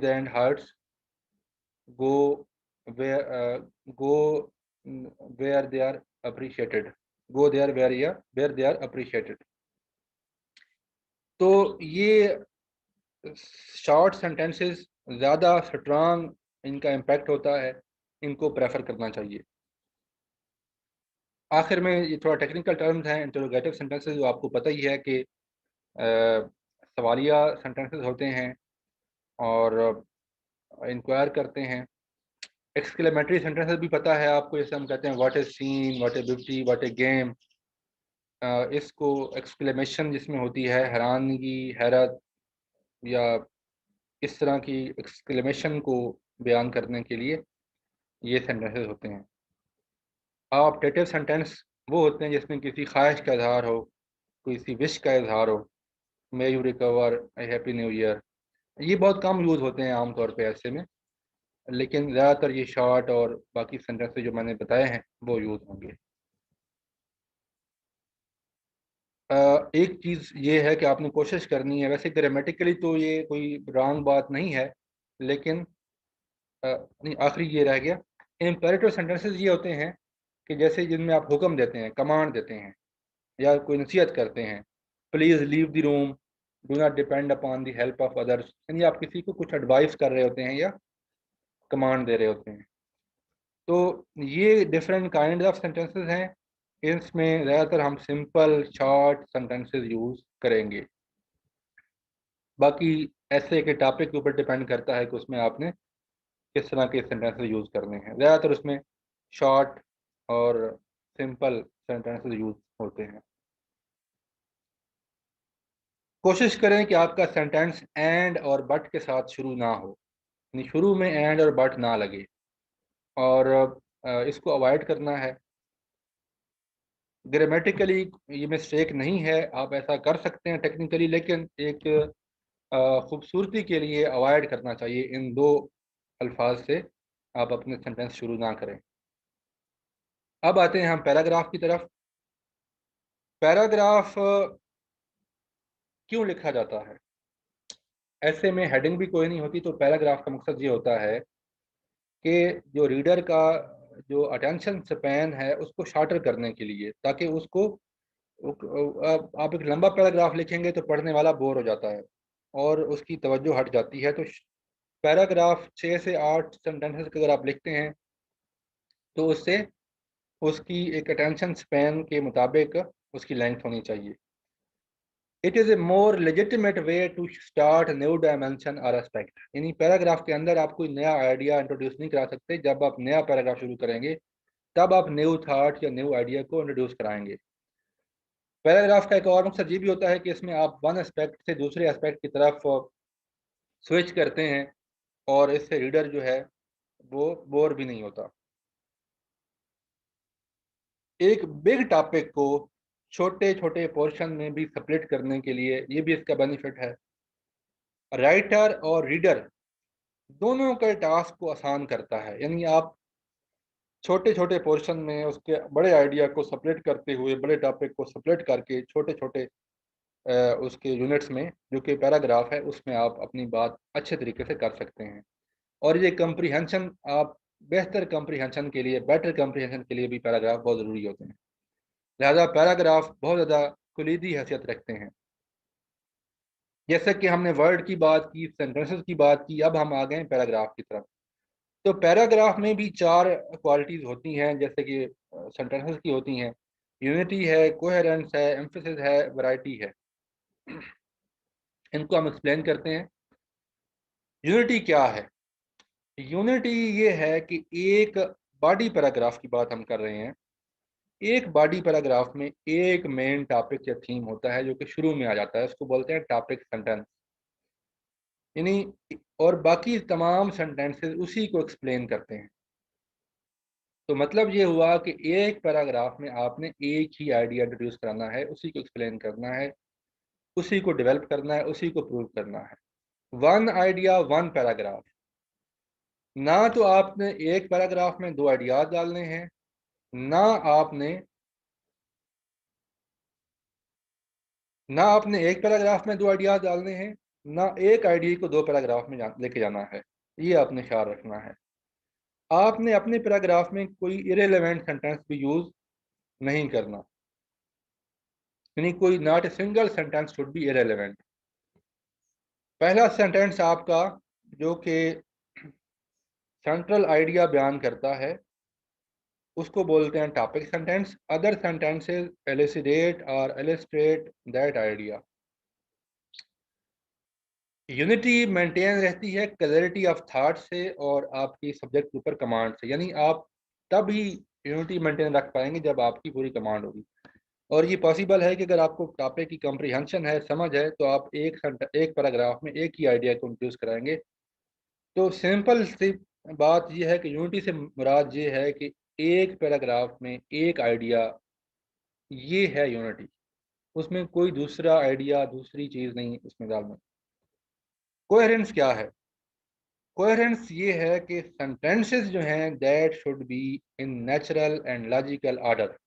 and hearts go where go where they are appreciated, go there where they are appreciated. तो ये शॉर्ट सेंटेंसेस ज़्यादा स्ट्रांग इनका इम्पैक्ट होता है, इनको प्रेफर करना चाहिए। आखिर में ये थोड़ा टेक्निकल टर्म्स हैं, इंटरोगेटिव सेंटेंसेस, जो आपको पता ही है कि सवालिया सेंटेंसेस होते हैं और इंक्वायर करते हैं। एक्सक्लेमेटरी सेंटेंसेस भी पता है आपको, जैसे हम कहते हैं what is seen, what A beauty, what A game. इसको एक्सक्लेमेशन जिसमें होती है हैरानगी, हैरत या इस तरह की एक्सक्लेमेशन को बयान करने के लिए ये सेंटेंसेस होते हैं। ऑप्टेटिव सेंटेंस वो होते हैं जिसमें किसी ख्वाहिश का इजहार हो, किसी विश का इजहार हो, may you recover, A happy new year. ये बहुत कम यूज़ होते हैं आमतौर पे ऐसे में, लेकिन ज़्यादातर ये शॉर्ट और बाकी सेंटेंसेस जो मैंने बताए हैं वो यूज़ होंगे। एक चीज़ ये है कि आपने कोशिश करनी है, वैसे ग्रामेटिकली तो ये कोई रॉन्ग बात नहीं है, लेकिन नहीं, आखिरी ये रह गया। इम्पेरेटिव सेंटेंसेस ये होते हैं कि जैसे जिनमें आप हुक्म देते हैं, कमांड देते हैं या कोई नसीहत करते हैं, please leave the room, do not depend upon the help of others. यानी आप किसी को कुछ एडवाइस कर रहे होते हैं या कमांड दे रहे होते हैं। तो ये डिफरेंट काइंड ऑफ सेंटेंसेस हैं, इसमें ज़्यादातर हम सिंपल शॉर्ट सेंटेंसेस यूज़ करेंगे। बाकी ऐसे के टॉपिक के ऊपर डिपेंड करता है कि उसमें आपने किस तरह के सेंटेंसेस यूज़ करने हैं। ज़्यादातर उसमें शॉर्ट और सिंपल सेंटेंसेस यूज़ होते हैं। कोशिश करें कि आपका सेंटेंस एंड और बट के साथ शुरू ना हो, यानी शुरू में एंड और बट ना लगे, और इसको अवॉइड करना है। ग्रामेटिकली ये मिस्टेक नहीं है, आप ऐसा कर सकते हैं टेक्निकली, लेकिन एक खूबसूरती के लिए अवॉइड करना चाहिए इन दो अल्फाज से आप अपने सेंटेंस शुरू ना करें। अब आते हैं हम पैराग्राफ की तरफ। पैराग्राफ क्यों लिखा जाता है? ऐसे में हेडिंग भी कोई नहीं होती, तो पैराग्राफ का मकसद ये होता है कि जो रीडर का जो अटेंशन स्पैन है उसको शार्टर करने के लिए, ताकि उसको आप एक लंबा पैराग्राफ लिखेंगे तो पढ़ने वाला बोर हो जाता है और उसकी तवज्जो हट जाती है। तो पैराग्राफ 6 से 8 सेंटेंसेस अगर आप लिखते हैं तो उससे उसकी एक अटेंशन स्पैन के मुताबिक उसकी लेंथ होनी चाहिए। It is a more legitimate way to start new dimension और एस्पेक्ट। यानी पैराग्राफ के अंदर आप कोई नया आइडिया इंट्रोड्यूस नहीं करा सकते। जब आप नया पैराग्राफ शुरू करेंगे तब आप न्यू थाट या न्यू आइडिया को इंट्रोड्यूस कराएंगे। पैराग्राफ का एक और मकसद ये भी होता है कि इसमें आप वन एस्पेक्ट से दूसरे एस्पेक्ट की तरफ स्विच करते हैं और इससे रीडर जो है वो बोर भी नहीं होता। एक बिग टॉपिक को छोटे छोटे पोर्शन में भी स्प्लिट करने के लिए ये भी इसका बेनिफिट है। राइटर और रीडर दोनों के टास्क को आसान करता है। यानी आप छोटे छोटे पोर्शन में उसके बड़े आइडिया को सेपरेट करते हुए, बड़े टॉपिक को सेपरेट करके छोटे छोटे उसके यूनिट्स में, जो कि पैराग्राफ है, उसमें आप अपनी बात अच्छे तरीके से कर सकते हैं। और ये कंप्रीहेंशन, आप बेहतर कंप्रीहेंशन के लिए, बेटर कंप्रीहेंशन के लिए भी पैराग्राफ बहुत ज़रूरी होते हैं। लिहाजा पैराग्राफ बहुत ज़्यादा कुलीदी हैसियत रखते हैं। जैसे कि हमने वर्ड की बात की, सेंटेंसेस की बात की, अब हम आ गए हैं पैराग्राफ की तरफ। तो पैराग्राफ में भी 4 क्वालिटीज़ होती हैं, जैसे कि सेंटेंसेस की होती हैं। यूनिटी है, कोहेरेंस है, एम्फेसिस है, वैरायटी है। इनको हम एक्सप्लेन करते हैं। यूनिटी क्या है? यूनिटी ये है कि एक बॉडी पैराग्राफ की बात हम कर रहे हैं। एक बॉडी पैराग्राफ में एक मेन टॉपिक या थीम होता है जो कि शुरू में आ जाता है, उसको बोलते हैं टॉपिक सेंटेंस। यानी और बाकी तमाम सेंटेंसेस उसी को एक्सप्लेन करते हैं। तो मतलब ये हुआ कि एक पैराग्राफ में आपने एक ही आइडिया इंट्रोड्यूस कराना है, उसी को एक्सप्लेन करना है, उसी को डेवलप करना है, उसी को प्रूव करना है। One idea one paragraph. ना तो आपने एक पैराग्राफ में दो आइडियाज डालने हैं, ना आपने एक पैराग्राफ में दो आइडियाज डालने हैं, ना एक आइडिया को दो पैराग्राफ में लेके जाना है। ये आपने ख्याल रखना है। आपने अपने पैराग्राफ में कोई इरेलेवेंट सेंटेंस भी यूज नहीं करना, यानी कोई not a single sentence should be irrelevant. पहला सेंटेंस आपका जो कि सेंट्रल आइडिया बयान करता है उसको बोलते हैं topic sentence. Other sentences elucidate और illustrate that idea. Unity maintain रहती है क्लैरिटी ऑफ थॉट से और आपकी सब्जेक्ट के ऊपर कमांड से, यानी आप तब ही यूनिटी मेंटेन रख पाएंगे जब आपकी पूरी कमांड होगी। और ये पॉसिबल है कि अगर आपको टॉपिक की कम्प्रीहेंशन है, समझ है, तो आप एक पैराग्राफ में एक ही आइडिया को इंट्रोड्यूस कराएंगे। तो सिंपल सी बात यह है कि यूनिटी से मुराद ये है कि एक पैराग्राफ में एक आइडिया, ये है यूनिटी। उसमें कोई दूसरा आइडिया, दूसरी चीज नहीं उसमें डालना। कोहेरेंस क्या है? कोहेरेंस ये है कि सेंटेंसेस जो हैं that should be in natural and logical order.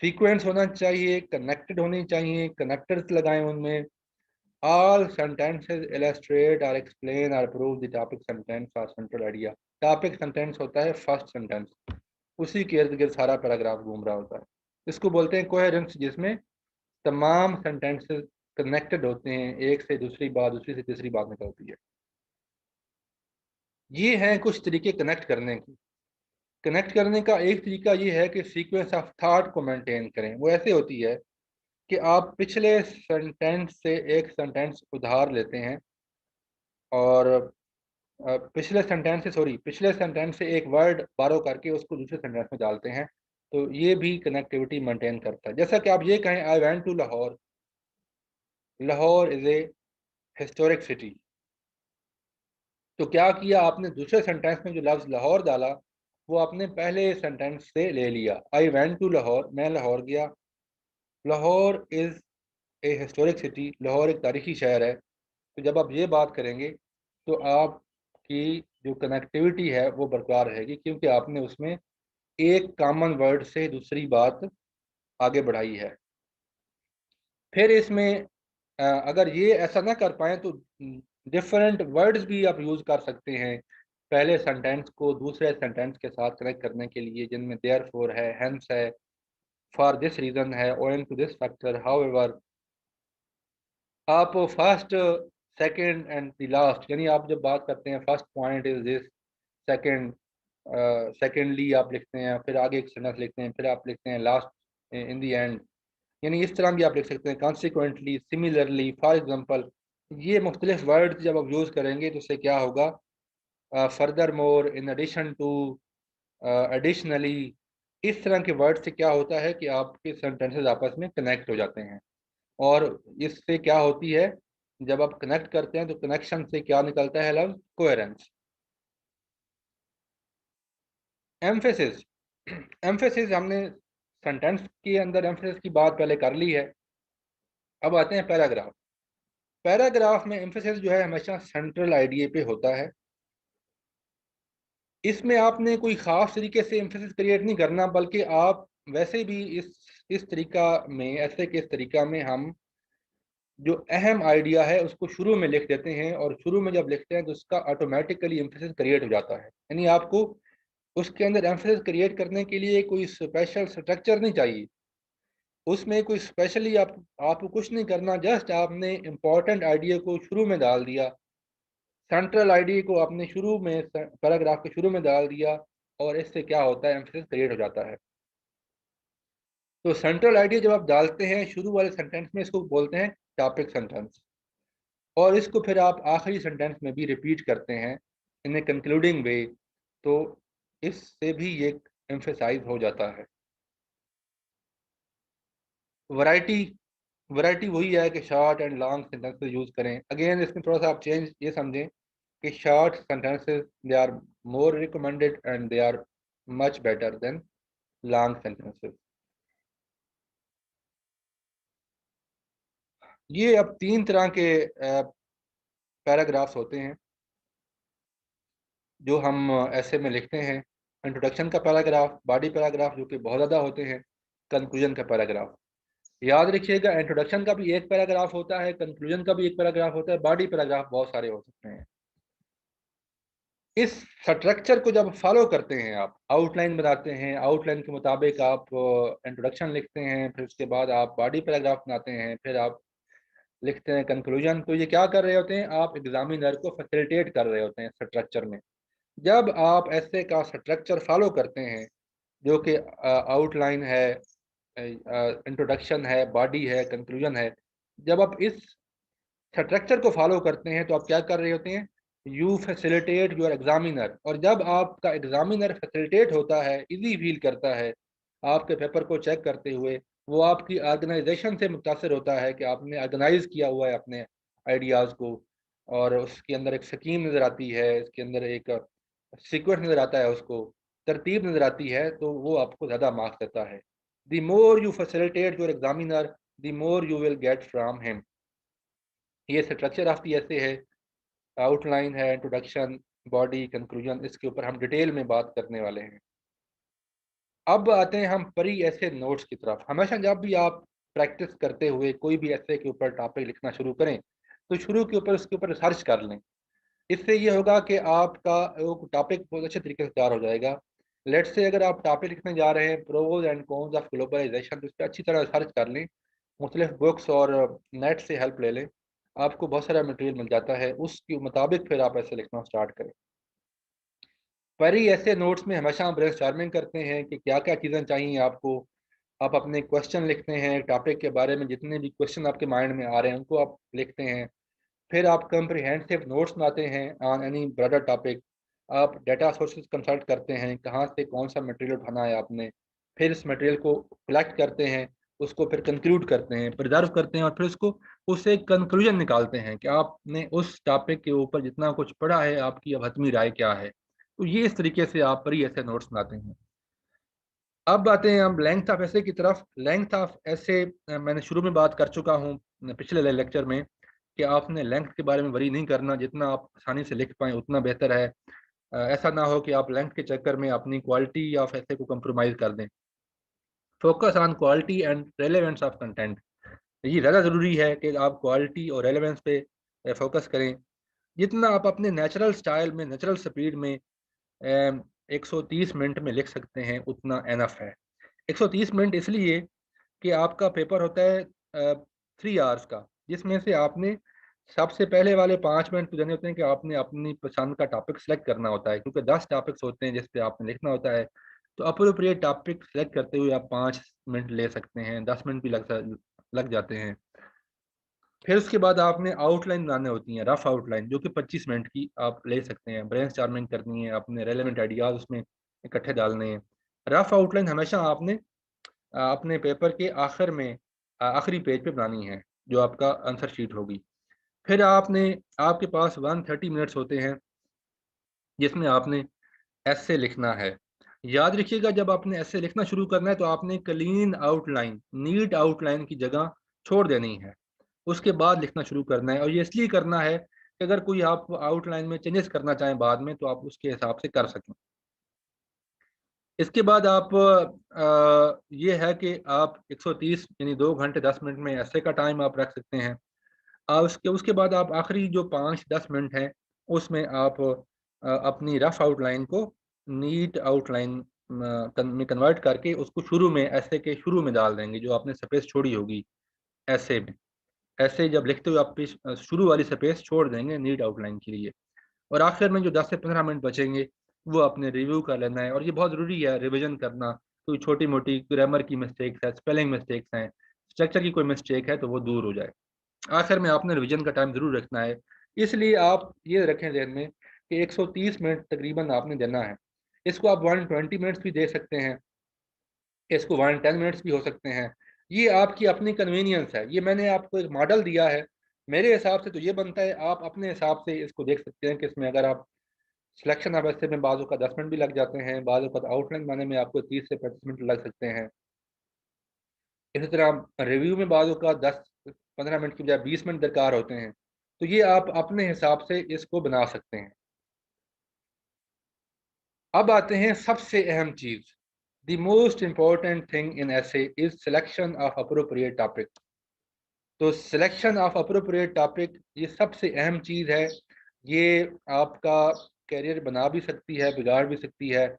Sequence होना चाहिए, कनेक्टेड होनी चाहिए, कनेक्टर्स लगाएं उनमें। ऑल सेंटेंसेस इलस्ट्रेट और एक्सप्लेन और प्रूव द टॉपिक सेंटेंस और सेंट्रल आइडिया। टॉपिक सेंटेंस होता है फर्स्ट सेंटेंस, उसी के इर्द गिर्द सारा पैराग्राफ घूम रहा होता है। इसको बोलते हैं कोहेरेंस, जिसमें तमाम सेंटेंसेस कनेक्टेड होते हैं, एक से दूसरी बात, दूसरी से तीसरी बात निकलती है। ये हैं कुछ तरीके कनेक्ट करने के। कनेक्ट करने का एक तरीका ये है कि सीक्वेंस ऑफ थॉट को मेंटेन करें। वो ऐसे होती है कि आप पिछले सेंटेंस से एक सेंटेंस उधार लेते हैं और पिछले सेंटेंस से एक वर्ड बारो करके उसको दूसरे सेंटेंस में डालते हैं। तो ये भी कनेक्टिविटी मेंटेन करता है। जैसा कि आप ये कहें, I went to Lahore, Lahore is a historic city. तो क्या किया आपने, दूसरे सेंटेंस में जो लफ्ज लाहौर डाला वो आपने पहले सेंटेंस से ले लिया। आई वेंट टू लाहौर, मैं लाहौर गया। Lahore is a historic city, Lahore एक तारीखी शहर है। तो जब आप ये बात करेंगे तो आपकी जो कनेक्टिविटी है वो बरकरार रहेगी, क्योंकि आपने उसमें एक कॉमन वर्ड से दूसरी बात आगे बढ़ाई है। फिर इसमें अगर ये ऐसा ना कर पाए तो डिफरेंट वर्ड्स भी आप यूज कर सकते हैं पहले सेंटेंस को दूसरे सेंटेंस के साथ कनेक्ट करने के लिए, जिनमें देयरफॉर है, हेंस है, फॉर दिस रीजन है, owing to this factor, however. आप first, second and the last, यानी आप जब बात करते हैं first point is this, second, secondly आप लिखते हैं, फिर आगे एक सेंटेंस लिखते हैं, फिर आप लिखते हैं लास्ट इन द एंड। यानी इस तरह भी आप लिख सकते हैं, कॉन्सिक्वेंटली, सिमिलरली, फॉर एग्जाम्पल। ये मुख्तलिफ वर्ड जब आप यूज़ करेंगे तो उससे क्या होगा, furthermore, in addition to, additionally, इस तरह के वर्ड से क्या होता है कि आपके सेंटेंसेस आपस में कनेक्ट हो जाते हैं। और इससे क्या होती है, जब आप कनेक्ट करते हैं तो कनेक्शन से क्या निकलता है लफ्ज, कोहेरेंस। एम्फेसिस, एम्फेसिस हमने सेंटेंस के अंदर एम्फेसिस की बात पहले कर ली है। अब आते हैं पैराग्राफ। पैराग्राफ में एम्फेसिस जो है हमेशा सेंट्रल आइडिया पे होता है। इसमें आपने कोई खास तरीके से एम्फेसिस क्रिएट नहीं करना, बल्कि आप वैसे भी इस तरीका में, ऐसे के इस तरीका में हम जो अहम आइडिया है उसको शुरू में लिख देते हैं, और शुरू में जब लिखते हैं तो उसका ऑटोमेटिकली एम्फेसिस क्रिएट हो जाता है। यानी आपको उसके अंदर एम्फेसिस क्रिएट करने के लिए कोई स्पेशल स्ट्रक्चर नहीं चाहिए, उसमें कोई स्पेशली आपको कुछ नहीं करना। जस्ट आपने इम्पोर्टेंट आइडिया को शुरू में डाल दिया, सेंट्रल आइडिया को आपने शुरू में पैराग्राफ के शुरू में डाल दिया, और इससे क्या होता है, एम्फेसिस क्रिएट हो जाता है। तो सेंट्रल आइडिया जब आप डालते हैं शुरू वाले सेंटेंस में, इसको बोलते हैं टॉपिक सेंटेंस। और इसको फिर आप आखिरी सेंटेंस में भी रिपीट करते हैं इन ए कंक्लूडिंग वे, तो इससे भी ये एम्फेसाइज हो जाता है। वैरायटी, वैरायटी वही है कि short and long sentences use करें। अगेन इसमें थोड़ा सा आप चेंज ये समझें कि short sentences they are more recommended and they are much better than long sentences. ये अब तीन तरह के पैराग्राफ्स होते हैं। जो हम ऐसे में लिखते हैं। इंट्रोडक्शन का पैराग्राफ, बॉडी पैराग्राफ जो कि बहुत ज़्यादा होते हैं, कंक्लूजन का पैराग्राफ। याद रखिएगा, इंट्रोडक्शन का भी एक पैराग्राफ होता है, कंक्लूजन का भी एक पैराग्राफ होता है, बॉडी पैराग्राफ बहुत सारे हो सकते हैं। इस स्ट्रक्चर को जब फॉलो करते हैं, आप आउटलाइन बनाते हैं, आउटलाइन के मुताबिक आप इंट्रोडक्शन लिखते हैं, फिर उसके बाद आप बॉडी पैराग्राफ बनाते हैं, फिर आप लिखते हैं कंक्लूजन, तो ये क्या कर रहे होते हैं, आप एग्जामिनर को फैसिलिटेट कर रहे होते हैं स्ट्रक्चर में। जब आप ऐसे का स्ट्रक्चर फॉलो करते हैं, जो कि आउटलाइन है, इंट्रोडक्शन है, बॉडी है, कंक्लूजन है, जब आप इस स्ट्रक्चर को फॉलो करते हैं तो आप क्या कर रहे होते हैं, यू फैसिलिटेट योर एग्जामिनर। और जब आपका एग्जामिनर फैसिलिटेट होता है, इजी फील करता है आपके पेपर को चेक करते हुए, वो आपकी ऑर्गेनाइजेशन से मुतासर होता है कि आपने ऑर्गेनाइज किया हुआ है अपने आइडियाज़ को, और उसके अंदर एक स्कीम नज़र आती है, इसके अंदर एक सीक्वेंस नज़र आता है, उसको तरतीब नज़र आती है, तो वो आपको ज़्यादा मार्क्स देता है। The more you facilitate your examiner, the more you will get from him. ये स्ट्रक्चर आपकी ऐसे है, आउटलाइन है, इंट्रोडक्शन, बॉडी, कंक्लूजन, इसके ऊपर हम डिटेल में बात करने वाले हैं। अब आते हैं हम परी ऐसे नोट्स की तरफ। हमेशा जब भी आप प्रैक्टिस करते हुए कोई भी ऐसे के ऊपर टॉपिक लिखना शुरू करें, तो शुरू के ऊपर उसके ऊपर रिसर्च कर लें। इससे ये होगा कि आपका वो टॉपिक बहुत अच्छे तरीके से तैयार हो जाएगा। लेट्स से अगर आप टॉपिक लिखने जा रहे हैं pros and cons of globalization, तो इस पर अच्छी तरह रिसर्च कर लें, मुख्तलिफ बुक्स और नेट से हेल्प ले लें, आपको बहुत सारा मटेरियल मिल जाता है, उसके मुताबिक फिर आप ऐसे लिखना स्टार्ट करें। परी ऐसे नोट्स में हमेशा हम ब्रेनस्टॉर्मिंग करते हैं कि क्या क्या चीज़ें चाहिए आपको। आप अपने क्वेश्चन लिखते हैं टॉपिक के बारे में, जितने भी क्वेश्चन आपके माइंड में आ रहे हैं उनको आप लिखते हैं। फिर आप कंप्रिहेंसिव नोट्स बनाते हैं ऑन एनी ब्रॉडर टॉपिक। आप डेटा सोर्सेज कंसल्ट करते हैं, कहाँ से कौन सा मटेरियल उठाना है आपने। फिर इस मटेरियल को कलेक्ट करते हैं, उसको फिर कंक्लूड करते हैं, प्रिजर्व करते हैं, और फिर उसको उससे कंक्लूजन निकालते हैं कि आपने उस टॉपिक के ऊपर जितना कुछ पढ़ा है, आपकी अब हतमी राय क्या है। तो ये इस तरीके से आप पर ही ऐसे नोट्स बनाते हैं। अब आते हैं हम लेंथ ऑफ ऐसे की तरफ। लेंथ ऑफ ऐसे मैंने शुरू में बात कर चुका हूँ पिछले लेक्चर में, कि आपने लेंथ के बारे में वरी नहीं करना, जितना आप आसानी से लिख पाएँ उतना बेहतर है। ऐसा ना हो कि आप लेंथ के चक्कर में अपनी क्वालिटी ऑफ ऐसे को कंप्रोमाइज़ कर दें। Focus on quality and relevance of content. ये ज़्यादा ज़रूरी है कि आप क्वालिटी और रेलेवेंस पे फोकस करें। जितना आप अपने नेचुरल स्टाइल में, नेचुरल स्पीड में 130 मिनट में लिख सकते हैं, उतना एनफ है। 130 मिनट इसलिए कि आपका पेपर होता है 3 आवर्स का, जिसमें से आपने सबसे पहले वाले 5 मिनट तो देने होते हैं कि आपने अपनी पसंद का टॉपिक सेलेक्ट करना होता है, क्योंकि 10 टॉपिक्स होते हैं जिस पे आपने लिखना होता है। तो अप्रोप्रिएट टॉपिक सेलेक्ट करते हुए आप 5 मिनट ले सकते हैं, 10 मिनट भी लग जाते हैं। फिर उसके बाद आपने आउटलाइन बनाने होती हैं, रफ आउटलाइन, जो कि 25 मिनट की आप ले सकते हैं। ब्रेनस्टॉर्मिंग करनी है, अपने रेलेवेंट आइडियाज उसमें इकट्ठे डालने हैं। रफ आउटलाइन हमेशा आपने अपने पेपर के आखिर में आखिरी पेज पे बनानी है, जो आपका आंसर शीट होगी। फिर आपके पास 130 मिनट्स होते हैं, जिसमें आपने ऐसे लिखना है। याद रखिएगा, जब आपने ऐसे लिखना शुरू करना है तो आपने क्लीन आउटलाइन, नीट आउटलाइन की जगह छोड़ देनी है, उसके बाद लिखना शुरू करना है। और ये इसलिए करना है कि अगर कोई आप आउटलाइन में चेंजेस करना चाहें बाद में, तो आप उसके हिसाब से कर सकें। इसके बाद आप ये है कि आप 130 यानी 2 घंटे 10 मिनट में ऐसे का टाइम आप रख सकते हैं। उसके उसके बाद आप आखिरी जो 5-10 मिनट हैं, उसमें आप अपनी रफ आउटलाइन को नीट आउटलाइन में कन्वर्ट करके उसको शुरू में, ऐसे के शुरू में डाल देंगे, जो आपने स्पेस छोड़ी होगी ऐसे में। ऐसे जब लिखते हुए आप शुरू वाली स्पेस छोड़ देंगे नीट आउटलाइन के लिए। और आखिर में जो 10 से 15 मिनट बचेंगे, वो अपने रिव्यू कर लेना है। और ये बहुत ज़रूरी है रिवीजन करना। कोई छोटी मोटी ग्रामर की मिस्टेक्स है, स्पेलिंग मिस्टेक्स हैं, स्ट्रक्चर की कोई मिस्टेक है, तो वो दूर हो जाए। आखिर में आपने रिवीजन का टाइम ज़रूर रखना है। इसलिए आप ये रखें ध्यान में कि 130 मिनट तकरीबन आपने देना है। इसको आप 120 मिनट्स भी दे सकते हैं, इसको 110 मिनट्स भी हो सकते हैं। ये आपकी अपनी कन्वीनियंस है। ये मैंने आपको एक मॉडल दिया है, मेरे हिसाब से तो ये बनता है। आप अपने हिसाब से इसको देख सकते हैं कि इसमें अगर आप सिलेक्शन ऑफ ऐसे में बाज़ का 10 मिनट भी लग जाते हैं, बाज़ का आउटलाइन बनाने में आपको 30 से 35 मिनट लग सकते हैं। इसी तरह रिव्यू में बाज़ का 10-15 मिनट की बजाय 20 मिनट दरकार होते हैं। तो ये आप अपने हिसाब से इसको बना सकते हैं। अब आते हैं सबसे अहम चीज, the most important thing in essay is selection of appropriate topic. तो सिलेक्शन ऑफ अप्रोप्रिएट टॉपिक ये सबसे अहम चीज है। ये आपका कैरियर बना भी सकती है, बिगाड़ भी सकती है।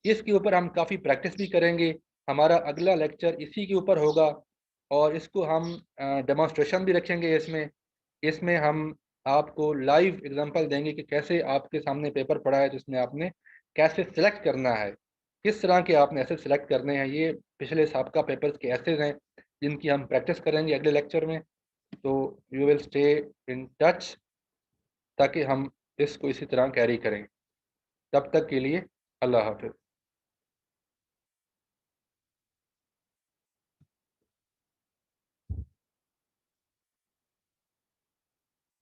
इसके ऊपर हम काफ़ी प्रैक्टिस भी करेंगे। हमारा अगला लेक्चर इसी के ऊपर होगा और इसको हम डेमोन्स्ट्रेशन भी रखेंगे। इसमें इसमें हम आपको लाइव एग्जांपल देंगे कि कैसे आपके सामने पेपर पड़ा है जिसमें आपने कैसे सिलेक्ट करना है, किस तरह के आपने ऐसे सिलेक्ट करने हैं। ये पिछले साबका पेपर्स के ऐसे हैं जिनकी हम प्रैक्टिस करेंगे अगले लेक्चर में। तो you will stay in touch ताकि हम इसको इसी तरह कैरी करें। तब तक के लिए अल्लाह हाफिज़।